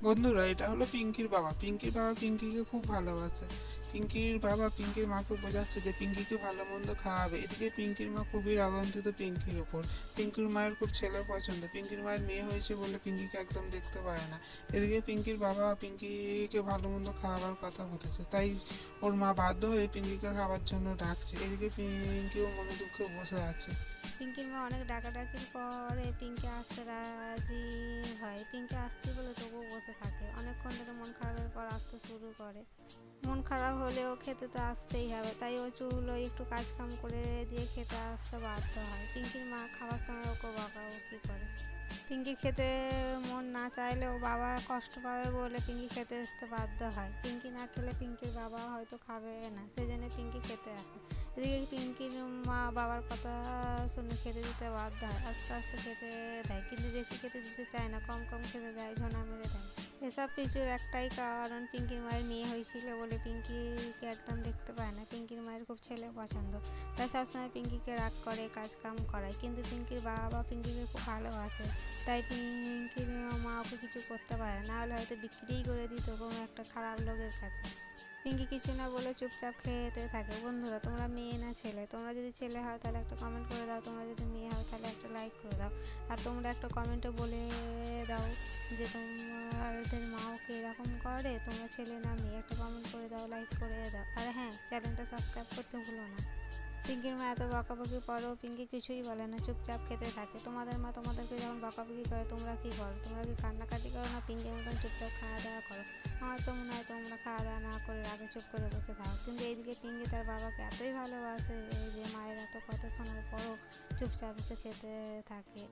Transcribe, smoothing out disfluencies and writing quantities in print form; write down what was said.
বন্ধুরা, এটা হলো পিঙ্কির বাবা। পিঙ্কির বাবা পিঙ্কিকে খুব ভালোবাসে। পিঙ্কির বাবা পিঙ্কির মাকে বোঝাচ্ছে যে পিঙ্কিকে ভালো মন্দ খাওয়াবে। এদিকে পিঙ্কির মা খুবই রাগান্বিত পিঙ্কির ওপর। পিঙ্কির মায়ের খুব ছেলে পছন্দ, পিঙ্কির মায়ের মেয়ে হয়েছে বলে পিঙ্কিকে একদম দেখতে পারে না। এদিকে পিঙ্কির বাবা পিঙ্কিকে ভালো মন্দ খাওয়াবার কথা বলেছে, তাই ওর মা বাধ্য হয়ে পিঙ্কিকে খাওয়ার জন্য ডাকছে। এদিকে পিঙ্কিও মনে দুঃখে বসে আছে। পিঙ্কির মা অনেক ডাকাডাকির পরে পিঙ্কি আসতে রাজি হয়। পিঙ্কি আসছি বলে তবুও বসে থাকে। অনেকক্ষণ ধরে মন খারাপের পর আসতে শুরু করে। মন খারাপ হলেও খেতে তো আসতেই হবে, তাই ও চুলো একটু কাজ কাম করে দিয়ে খেতে আসতে বাধ্য হয়। পিঙ্কির মা খাবার সময় ওকে বকাবকি করে। পিঙ্কি খেতে মন না চাইলেও বাবা কষ্ট পাবে বলে পিঙ্কি খেতে আসতে বাধ্য হয়। পিঙ্কি না খেলে পিঙ্কির বাবা হয়তো খাবে না, সেজন্য পিঙ্কি খেতে আসে। এদিকে পিঙ্কির মা বাবার কথা শুনে খেতে দিতে বাধ্য হয়। আস্তে আস্তে খেতে দেয়, কিন্তু বেশি খেতে দিতে চায় না, কম কম খেতে দেয়, ঝোনা মেরে দেয়। এসব কিছুর একটাই কারণ, পিঙ্কির মায়ের মেয়ে হয়েছিল বলে পিঙ্কিকে একদম দেখতে পায় না। পিঙ্কির মায়ের খুব ছেলে পছন্দ, তাই সবসময় পিঙ্কিকে রাগ করে, কাজ কাম করায়। কিন্তু পিঙ্কির বাবা পিঙ্কিকে খুব ভালোবাসে, তাই পিঙ্কির মা ওকে কিছু করতে পারে না, হলে হয়তো বিক্রিই করে দিত কোনো একটা খারাপ লোকের কাছে। পিঙ্কি কিছু না বলে চুপচাপ খেতে থাকে। বন্ধুরা, তোমরা মেয়ে না ছেলে? তোমরা যদি ছেলে হও তাহলে একটা কমেন্ট করে দাও, তোমরা যদি মেয়ে হও তাহলে একটা লাইক করে দাও। আর তোমরা একটা কমেন্টে বলে দাও যে তোমাদের মা ওকে এরকম করে। তোমরা ছেলে না মেয়ে একটা কমেন্ট করে দাও, লাইক করে দাও। আর হ্যাঁ, চ্যানেলটা সাবস্ক্রাইব করতে ভুলো না। পিঙ্কির মা এত বকাবকি পরেও পিঙ্কি কিছুই বলে না, চুপচাপ খেতে থাকে। তোমাদের মা তোমাদেরকে যখন বকাবকি করে তোমরা কি করো? তোমরা কি কান্নাকাটি করো, না পিঙ্কির মতন চুপচাপ খাওয়া দাওয়া করো? আমার তো মনে হয় তোমরা খাওয়া দাওয়া না করে রাগে চুপ করে বসে থাকো। কিন্তু এইদিকে পিঙ্কি তার বাবাকে এতই ভালোবাসে যে মায়ের এত কথা শোনার পরও চুপচাপ এসে খেতে থাকে।